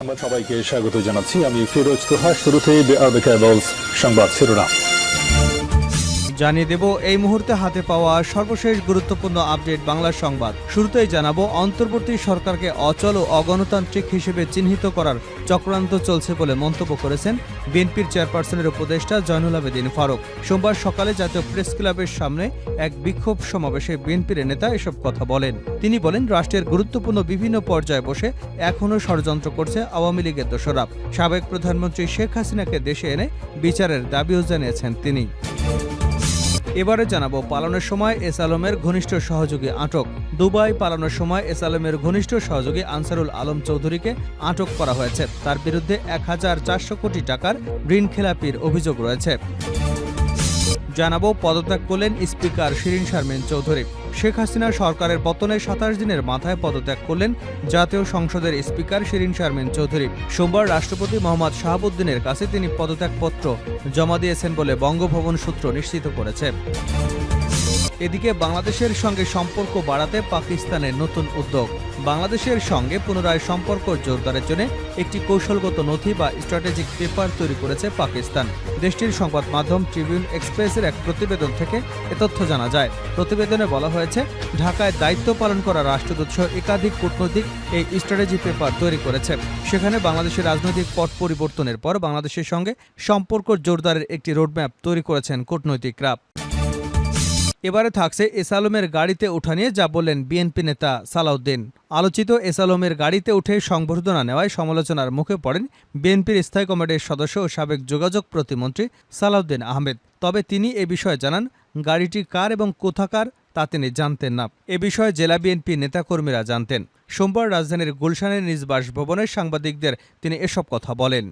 সংবাদ সবাইকে স্বাগত জানাচ্ছি। আমি ফিরোজ তোহা। শুরুতেই সংবাদ শিরোনাম জানিয়ে দেব এই মুহূর্তে হাতে পাওয়া সর্বশেষ গুরুত্বপূর্ণ আপডেট বাংলা সংবাদ। শুরুতেই জানাবো, অন্তর্বর্তী সরকারকে অচল ও অগণতান্ত্রিক হিসেবে চিহ্নিত করার চক্রান্ত চলছে বলে মন্তব্য করেছেন বিএনপির চেয়ারপারসনের উপদেষ্টা জয়নুল আবেদিন ফারুক। সোমবার সকালে জাতীয় প্রেস ক্লাবের সামনে এক বিক্ষোভ সমাবেশে বিএনপির নেতা এসব কথা বলেন। তিনি বলেন, রাষ্ট্রের গুরুত্বপূর্ণ বিভিন্ন পর্যায়ে বসে এখনও ষড়যন্ত্র করছে আওয়ামী লীগের দোসররা। সাবেক প্রধানমন্ত্রী শেখ হাসিনাকে দেশে এনে বিচারের দাবিও জানিয়েছেন তিনি। এবারে জানাবো, পালানোর সময় এস আলমের ঘনিষ্ঠ সহযোগী আটক। দুবাই পালানোর সময় এস আলমের ঘনিষ্ঠ সহযোগী আনসারুল আলম চৌধুরীকে আটক করা হয়েছে। তার বিরুদ্ধে ১,৪০০ কোটি টাকার ঋণ খেলাপির অভিযোগ রয়েছে। জানাবো, পদত্যাগ করলেন স্পিকার শিরীন শারমিন চৌধুরী। শেখ হাসিনা সরকারের পতনে ২৭ দিনের মাথায় পদত্যাগ করলেন জাতীয় সংসদের স্পিকার শিরীন শারমিন চৌধুরী। সোমবার রাষ্ট্রপতি মোহাম্মদ শাহাবুদ্দিনের কাছে তিনি পদত্যাগপত্র জমা দিয়েছেন বলে বঙ্গভবন সূত্র নিশ্চিত করেছে। এদিকে বাংলাদেশের সঙ্গে সম্পর্ক বাড়াতে পাকিস্তানের নতুন উদ্যোগ। বাংলাদেশের সঙ্গে পুনরায় সম্পর্ক জোরদারের জন্য একটি কৌশলগত নথি বা স্ট্র্যাটেজিক পেপার তৈরি করেছে পাকিস্তান। দেশটির সংবাদ মাধ্যম ট্রিবিউন এক্সপ্রেসের এক প্রতিবেদন থেকে এ তথ্য জানা যায়। প্রতিবেদনে বলা হয়েছে, ঢাকায় দায়িত্ব পালন করা রাষ্ট্রদূত সহ একাধিক কূটনৈতিক এই স্ট্র্যাটেজি পেপার তৈরি করেছে। সেখানে বাংলাদেশের রাজনৈতিক পট পরিবর্তনের পর বাংলাদেশের সঙ্গে সম্পর্ক জোরদারের একটি রোডম্যাপ তৈরি করেছেন কূটনৈতিকরা। এবারে থাকছে এস আলমের গাড়িতে ওঠা নিয়ে যা বললেন বিএনপি নেতা সালাউদ্দিন। আলোচিত এস আলমের গাড়িতে উঠে সংবর্ধনা নেওয়ায় সমালোচনার মুখে পড়েন বিএনপির স্থায়ী কমিটির সদস্য ও সাবেক যোগাযোগ প্রতিমন্ত্রী সালাউদ্দিন আহমেদ। তবে তিনি এ বিষয়ে জানান, গাড়িটি কার এবং কোথাকার তা তিনি জানতেন না। এ বিষয়ে জেলা বিএনপি নেতাকর্মীরা জানতেন। সোমবার রাজধানীর গুলশানের নিজ বাসভবনে সাংবাদিকদের তিনি এসব কথা বলেন।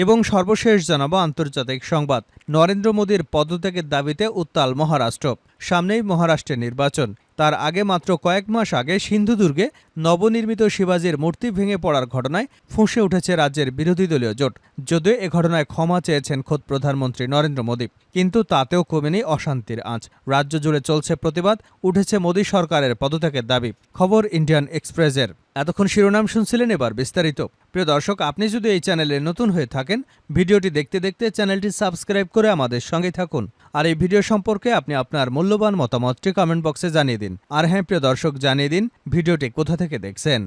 এবং সর্বশেষ জানাবো আন্তর্জাতিক সংবাদ। নরেন্দ্র মোদীর পদত্যাগের দাবিতে উত্তাল মহারাষ্ট্র। সামনেই মহারাষ্ট্রের নির্বাচন। তার আগে মাত্র কয়েক মাস আগে সিন্ধুদুর্গে নবনির্মিত শিবাজির মূর্তি ভেঙে পড়ার ঘটনায় ফুঁসে উঠেছে রাজ্যের বিরোধী দলীয় জোট। যদিও এ ঘটনায় ক্ষমা চেয়েছেন খোদ প্রধানমন্ত্রী নরেন্দ্র মোদী, কিন্তু তাতেও কমেনি অশান্তির আঁচ। রাজ্য জুড়ে চলছে প্রতিবাদ, উঠেছে মোদী সরকারের পদত্যাগের দাবি। খবর ইন্ডিয়ান এক্সপ্রেসের। এতক্ষণ শিরোনাম শুনছিলেন, এবার বিস্তারিত। প্রিয় দর্শক, আপনি যদি এই চ্যানেলে নতুন হয়ে থাকেন, ভিডিওটি দেখতে দেখতে চ্যানেলটি সাবস্ক্রাইব করে আমাদের সঙ্গে থাকুন। আর এই ভিডিও সম্পর্কে আপনি আপনার মূল্যবান মতামতটি কমেন্ট বক্সে জানিয়ে দিন। আর হ্যাঁ প্রিয় দর্শক, জানিয়ে দিন ভিডিওটি কোথা থেকে দেখছেন।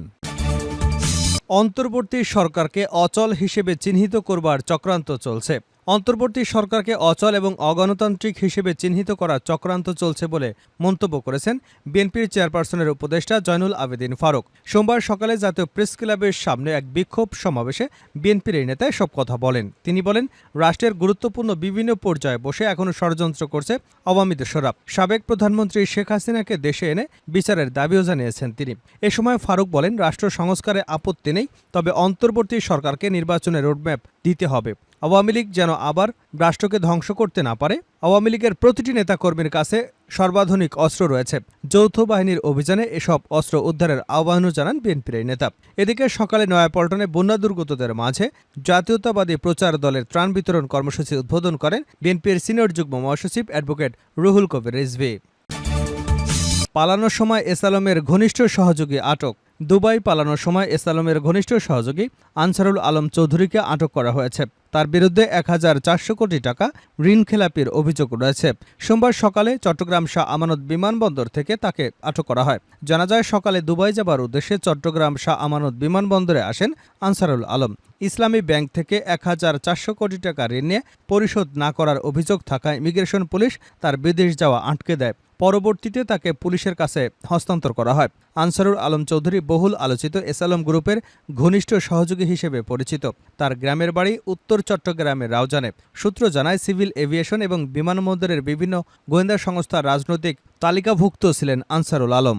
অন্তর্বর্তী সরকারকে অচল হিসেবে চিহ্নিত করবার চক্রান্ত চলছে। অন্তর্বর্তী সরকারকে অচল এবং অগণতান্ত্রিক হিসেবে চিহ্নিত করার চক্রান্ত চলছে বলে মন্তব্য করেছেন বিএনপির চেয়ারপারসনের উপদেষ্টা জয়নুল আবেদিন ফারুক। সোমবার সকালে জাতীয় প্রেস ক্লাবের সামনে এক বিক্ষোভ সমাবেশে বিএনপির এই নেতা এসব কথা বলেন। তিনি বলেন, রাষ্ট্রের গুরুত্বপূর্ণ বিভিন্ন পর্যায়ে বসে এখনও ষড়যন্ত্র করছে আওয়ামী দোসররা। সাবেক প্রধানমন্ত্রী শেখ হাসিনাকে দেশে এনে বিচারের দাবিও জানিয়েছেন তিনি। এ সময় ফারুক বলেন, রাষ্ট্র সংস্কারে আপত্তি নেই, তবে অন্তর্বর্তী সরকারকে নির্বাচনের রোডম্যাপ দিতে হবে। আওয়ামী লীগ যেন আবার রাষ্ট্রকে ধ্বংস করতে না পারে। আওয়ামী লীগের প্রতিটি নেতাকর্মীর কাছে সর্বাধুনিক অস্ত্র রয়েছে। যৌথ বাহিনীর অভিযানে এসব অস্ত্র উদ্ধারের আহ্বানও জানান বিএনপির এই নেতা। এদিকে সকালে নয়াপল্টনে বন্যা দুর্গতদের মাঝে জাতীয়তাবাদী প্রচার দলের ত্রাণ বিতরণ কর্মসূচি উদ্বোধন করেন বিএনপির সিনিয়র যুগ্ম মহাসচিব অ্যাডভোকেট রুহুল কবির রিজভী। পালানোর সময় এস আলমের ঘনিষ্ঠ সহযোগী আটক। দুবাই পালানোর সময় এস আলমের ঘনিষ্ঠ সহযোগী আনসারুল আলম চৌধুরীকে আটক করা হয়েছে। তার বিরুদ্ধে ১,৪০০ কোটি টাকা ঋণ খেলাপির অভিযোগ রয়েছে। সোমবার সকালে চট্টগ্রাম শাহ আমানত বিমানবন্দর থেকে তাকে আটক করা হয়। জানা যায়, সকালে দুবাই যাবার উদ্দেশ্যে চট্টগ্রাম শাহ আমানত বিমানবন্দরে আসেন আনসারুল আলম। ইসলামী ব্যাংক থেকে ১,৪০০ কোটি টাকা ঋণ নিয়ে পরিশোধ না করার অভিযোগ থাকায় ইমিগ্রেশন পুলিশ তার বিদেশ যাওয়া আটকে দেয়। পরবর্তীতে তাকে পুলিশের কাছে হস্তান্তর করা হয়। আনসারুল আলম চৌধুরী বহুল আলোচিত এস আলম গ্রুপের ঘনিষ্ঠ সহযোগী হিসেবে পরিচিত। তার গ্রামের বাড়ি উত্তর চট্টগ্রামের রাউজানে। সূত্র জানায়, সিভিল এভিয়েশন এবং বিমানবন্দরের বিভিন্ন গোয়েন্দা সংস্থার রাজনৈতিক তালিকাভুক্ত ছিলেন আনসারুল আলম।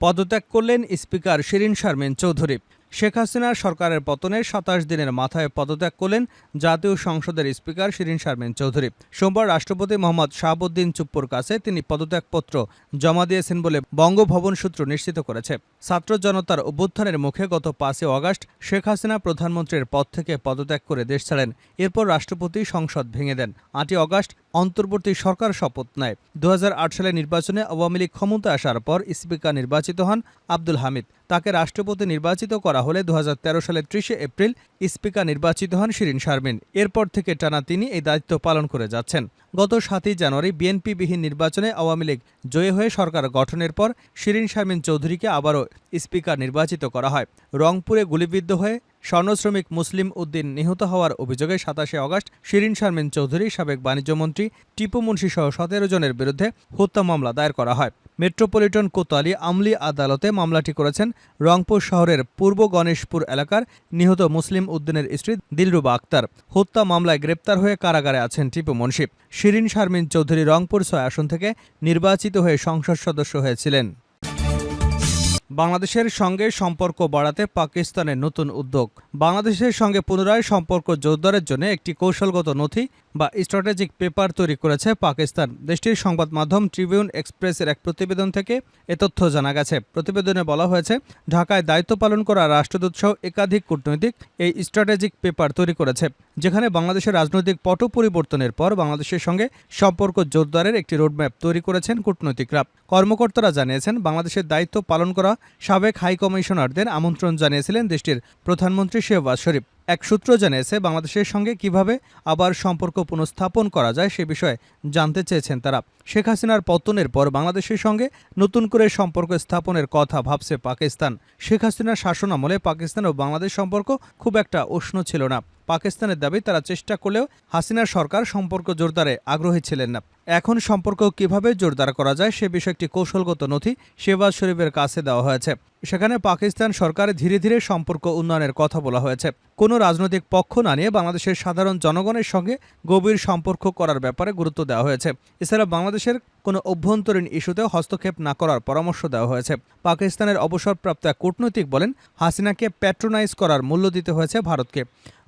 পদত্যাগ করলেন স্পিকার শিরীন শারমিন চৌধুরী। শেখ হাসিনা সরকারের পতনের ২৭ দিনের মাথায় পদত্যাগ করলেন জাতীয় সংসদের স্পিকার শিরীন শারমিন চৌধুরী। সোমবার রাষ্ট্রপতি মোহাম্মদ শাহাবুদ্দিন চুপ্পুর কাছে তিনি পদত্যাগপত্র জমা দিয়েছেন বলে বঙ্গভবন সূত্র নিশ্চিত করেছে। ছাত্র জনতার অভ্যুত্থানের মুখে গত ৫ই আগস্ট শেখ হাসিনা প্রধানমন্ত্রীর পদ থেকে পদত্যাগ করে দেশ ছাড়েন। এরপর রাষ্ট্রপতি সংসদ ভেঙে দেন। ৮ই আগস্ট অন্তর্বর্তী সরকার শপথ নেয়। ২০০৮ সালে নির্বাচনে আওয়ামী লীগ ক্ষমতায় আসার পর স্পিকার নির্বাচিত হন আব্দুল হামিদ। তাকে রাষ্ট্রপতি নির্বাচিত করা হলে 2013 সালের 30 এপ্রিল স্পিকার নির্বাচিত হন শিরীন শারমিন। এরপর থেকে টানা তিনি এই দায়িত্ব পালন করে যাচ্ছেন। গত 7 জানুয়ারি বিএনপিবিহীন নির্বাচনে আওয়ামী লীগ জয়ী হয়ে সরকার গঠনের পর শিরীন শারমিন চৌধুরীকে আবারও স্পিকার নির্বাচিত করা হয়। রংপুরে গুলিবিদ্ধ হয়ে স্বর্ণশ্রমিক মুসলিম উদ্দিন নিহত হওয়ার অভিযোগে 27 আগস্ট শিরীন শারমিন চৌধুরী, সাবেক বাণিজ্যমন্ত্রী টিপু মুন্সি সহ 17 জনের বিরুদ্ধে হত্যা মামলা দায়ের করা হয়। মেট্রোপলিটন কোতোয়ালি আমলি আদালতে মামলাটি করেছেন রংপুর শহরের পূর্ব গণেশপুর এলাকার নিহত মুসলিম উদ্দিনের স্ত্রী দিলরুবা আক্তার। হত্যা মামলায় গ্রেপ্তার হয়ে কারাগারে আছেন টিপু মুন্সি। শিরীন শারমিন চৌধুরী রংপুর 6 আসন থেকে নির্বাচিত হয়ে সংসদ সদস্য হয়েছিলেন। বাংলাদেশের সঙ্গে সম্পর্ক বাড়াতে পাকিস্তানের নতুন উদ্যোগ। বাংলাদেশের সঙ্গে পুনরায় সম্পর্ক জোরদারের জন্য একটি কৌশলগত নথি বা স্ট্র্যাটেজিক পেপার তৈরি করেছে পাকিস্তান। দেশটির সংবাদ মাধ্যম ট্রিবিউন এক্সপ্রেসের এক প্রতিবেদন থেকে এ তথ্য জানা গেছে। প্রতিবেদনে বলা হয়েছে, ঢাকায় দায়িত্ব পালন করা রাষ্ট্রদূতসহ একাধিক কূটনৈতিক এই স্ট্র্যাটেজিক পেপার তৈরি করেছে, যেখানে বাংলাদেশের রাজনৈতিক পট পরিবর্তনের পর বাংলাদেশের সঙ্গে সম্পর্ক জোরদারের একটি রোডম্যাপ তৈরি করেছেন কূটনৈতিকরা। কর্মকর্তারা জানিয়েছেন, বাংলাদেশের দায়িত্ব পালন করা সাবেক হাই কমিশনারদের আমন্ত্রণ জানিয়েছিলেন দেশটির প্রধানমন্ত্রী শেহবাজ শরীফ। এক সূত্র জানিয়েছে, বাংলাদেশের সঙ্গে কিভাবে আবার সম্পর্ক পুনঃস্থাপন করা যায় সে বিষয়ে জানতে চেয়েছেন তারা। শেখ হাসিনার পতনের পর বাংলাদেশের সঙ্গে নতুন করে সম্পর্ক স্থাপনের কথা ভাবছে পাকিস্তান। শেখ হাসিনার শাসনামলে পাকিস্তান ও বাংলাদেশ সম্পর্ক খুব একটা উষ্ণ ছিল না। পাকিস্তানের দাবি, তারা চেষ্টা করলেও হাসিনার সরকার সম্পর্ক জোরদারে আগ্রহী ছিলেন না। এখন সম্পর্ক কিভাবে জোরদার করা যায় সে বিষয়ে একটি কৌশলগত নথি শেহবাজ শরীফের কাছে দেওয়া হয়েছে। সেখানে পাকিস্তান সরকার ধীরে ধীরে সম্পর্ক উন্নয়নের কথা বলা হয়েছে। কোনো রাজনৈতিক পক্ষ না নিয়ে বাংলাদেশের সাধারণ জনগণের সঙ্গে গভীর সম্পর্ক করার ব্যাপারে গুরুত্ব দেওয়া হয়েছে। এছাড়া বাংলাদেশের কোনো অভ্যন্তরীণ ইস্যুতে হস্তক্ষেপ না করার পরামর্শ দেওয়া হয়েছে। পাকিস্তানের অবসরপ্রাপ্ত এক কূটনৈতিক বলেন, হাসিনাকে প্যাট্রোনাইজ করার মূল্য দিতে হয়েছে ভারতকে।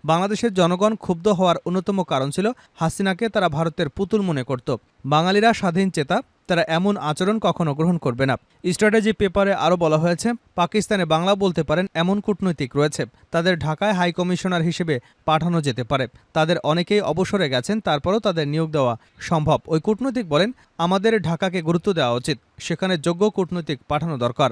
বাংলাদেশের জনগণ ক্ষুব্ধ হওয়ার অন্যতম কারণ ছিল হাসিনাকে তারা ভারতের পুতুল মনে করত। বাঙালিরা স্বাধীন চেতা, তারা এমন আচরণ কখনো গ্রহণ করবে না। স্ট্র্যাটেজি পেপারে আরও বলা হয়েছে, পাকিস্তানে বাংলা বলতে পারেন এমন কূটনৈতিক রয়েছে, তাদের ঢাকায় হাই কমিশনার হিসেবে পাঠানো যেতে পারে। তাদের অনেকেই অবসরে গেছেন, তারপরও তাদের নিয়োগ দেওয়া সম্ভব। ওই কূটনৈতিক বলেন, আমাদের ঢাকাকে গুরুত্ব দেওয়া উচিত, সেখানে যোগ্য কূটনৈতিক পাঠানো দরকার।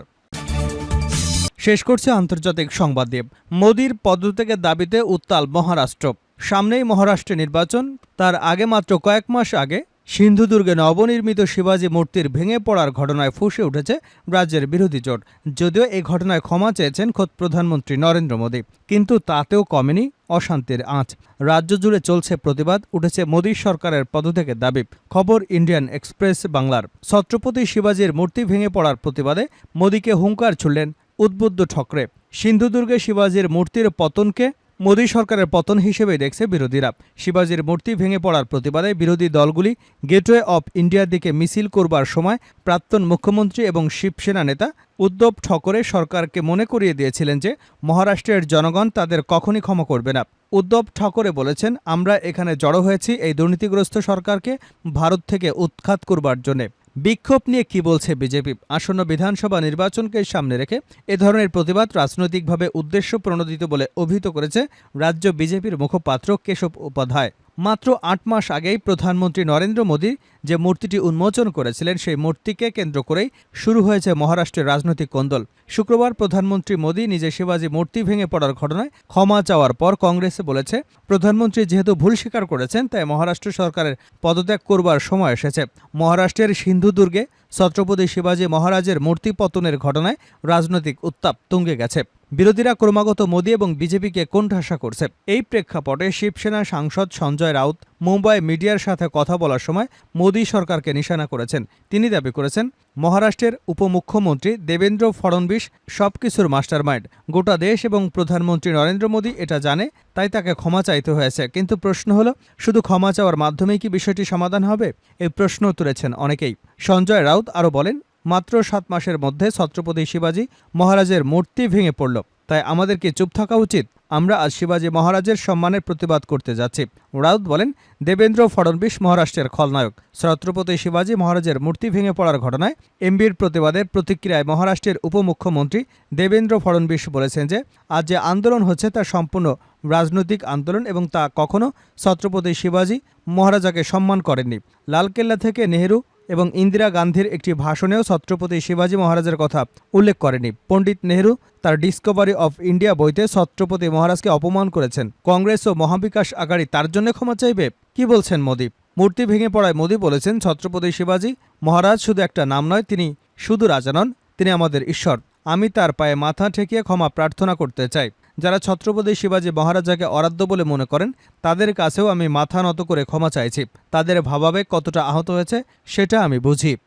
শেষ করছে আন্তর্জাতিক সংবাদ দিয়ে। মোদির পদত্যাগের দাবিতে উত্তাল মহারাষ্ট্র। সামনেই মহারাষ্ট্রে নির্বাচন, তার আগে মাত্র কয়েক মাস আগে সিন্ধুদুর্গে নবনির্মিত শিবাজী মূর্তির ভেঙে পড়ার ঘটনায় ফুঁসে উঠেছে রাজ্যের বিরোধী জোট। যদিও এই ঘটনায় ক্ষমা চেয়েছেন খোদ প্রধানমন্ত্রী নরেন্দ্র মোদী, কিন্তু তাতেও কমেনি অশান্তির আঁচ। রাজ্য জুড়ে চলছে প্রতিবাদ, উঠেছে মোদী সরকারের পদত্যাগের দাবি। খবর ইন্ডিয়ান এক্সপ্রেস বাংলার। ছত্রপতি শিবাজীর মূর্তি ভেঙে পড়ার প্রতিবাদে মোদীকে হুঙ্কার ছুড়লেন উদ্বুদ্ধ ঠকরে। সিন্ধুদুর্গে শিবাজীর মূর্তির পতনকে মোদী সরকারের পতন হিসেবে দেখছে বিরোধীরা। শিবাজীর মূর্তি ভেঙে পড়ার প্রতিবাদে বিরোধী দলগুলি গেটওয়ে অব ইন্ডিয়ার দিকে মিছিল করবার সময় প্রাক্তন মুখ্যমন্ত্রী এবং শিবসেনা নেতা উদ্ধব ঠকরে সরকারকে মনে করিয়ে দিয়েছিলেন যে মহারাষ্ট্রের জনগণ তাদের কখনই ক্ষমা করবে না। উদ্ধব ঠকরে বলেছেন, আমরা এখানে জড়ো হয়েছি এই দুর্নীতিগ্রস্ত সরকারকে ভারত থেকে উৎখাত করবার জন্যে। বিক্ষোভ নিয়ে কি বলছে বিজেপি? আসন্ন বিধানসভা নির্বাচনকে সামনে রেখে এ ধরনের প্রতিবাদ রাজনৈতিকভাবে উদ্দেশ্য প্রণোদিত বলে অভিহিত করেছে রাজ্য বিজেপির মুখপাত্র কেশব উপাধ্যায়। মাত্র 8 মাস আগেই প্রধানমন্ত্রী নরেন্দ্র মোদী যে মূর্তিটি উন্মোচন করেছিলেন, সেই মূর্তিকে কেন্দ্র করেই শুরু হয়েছে মহারাষ্ট্রের রাজনৈতিক কোন্দল। শুক্রবার প্রধানমন্ত্রী মোদী নিজে শিবাজী মূর্তি ভেঙে পড়ার ঘটনায় ক্ষমা চাওয়ার পর কংগ্রেসে বলেছে, প্রধানমন্ত্রী যেহেতু ভুল স্বীকার করেছেন, তাই মহারাষ্ট্র সরকারের পদত্যাগ করবার সময় এসেছে। মহারাষ্ট্রের সিন্ধুদুর্গে ছত্রপতি শিবাজী মহারাজের মূর্তি পতনের ঘটনায় রাজনৈতিক উত্তাপ তুঙ্গে গেছে। বিরোধীরা ক্রমাগত মোদী এবং বিজেপিকে কোণঠাসা করছে। এই প্রেক্ষাপটে শিবসেনা সাংসদ সঞ্জয় রাউত মুম্বাই মিডিয়ার সাথে কথা বলার সময় মোদী সরকারকে নিশানা করেছেন। তিনি দাবি করেছেন, মহারাষ্ট্রের উপমুখ্যমন্ত্রী দেবেন্দ্র ফডনবিস সবকিছুর মাস্টারমাইন্ড। গোটা দেশ এবং প্রধানমন্ত্রী নরেন্দ্র মোদী এটা জানে, তাই তাকে ক্ষমা চাইতে হয়েছে। কিন্তু প্রশ্ন হলো, শুধু ক্ষমা চাওয়ার মাধ্যমেই কি বিষয়টি সমাধান হবে? এই প্রশ্ন তুলেছেন অনেকেই। সঞ্জয় রাউত আরও বলেন, মাত্র 7 মাসের মধ্যে ছত্রপতি শিবাজী মহারাজের মূর্তি ভেঙে পড়ল, তাই আমাদেরকে চুপ থাকা উচিত। আমরা আজ শিবাজী মহারাজের সম্মানের প্রতিবাদ করতে যাচ্ছি। রাউত বলেন, দেবেন্দ্র ফডনবিস মহারাষ্ট্রের খলনায়ক। ছত্রপতি শিবাজী মহারাজের মূর্তি ভেঙে পড়ার ঘটনায় এমবির প্রতিবাদের প্রতিক্রিয়ায় মহারাষ্ট্রের উপমুখ্যমন্ত্রী দেবেন্দ্র ফডনবিস বলেছেন যে আজ যে আন্দোলন হচ্ছে তা সম্পূর্ণ রাজনৈতিক আন্দোলন এবং তা কখনো ছত্রপতি শিবাজী মহারাজাকে সম্মান করেননি। লালকেল্লা থেকে নেহেরু এবং ইন্দিরা গান্ধীর একটি ভাষণেও ছত্রপতি শিবাজী মহারাজের কথা উল্লেখ করেনি। পণ্ডিত নেহরু তার ডিসকভারি অফ ইন্ডিয়া বইতে ছত্রপতি মহারাজকে অপমান করেছেন। কংগ্রেস ও মহাবিকাশ আঘাড়ি তার জন্য ক্ষমা চাইবে? কি বলছেন মোদি? মূর্তি ভেঙে পড়ায় মোদি বলেছেন, ছত্রপতি শিবাজী মহারাজ শুধু একটা নাম নয়, তিনি শুধু রাজা নন, তিনি আমাদের ঈশ্বর। আমি তার পায়ে মাথা ঠেকিয়ে ক্ষমা প্রার্থনা করতে চাই। যারা ছত্রপতি শিবাজী মহারাজাকে অরাধ্য বলে মনে করেন, তাদের কাছেও আমি মাথা নত করে ক্ষমা চাইছি। তাদের ভাবাবেগ কতটা আহত হয়েছে সেটা আমি বুঝি।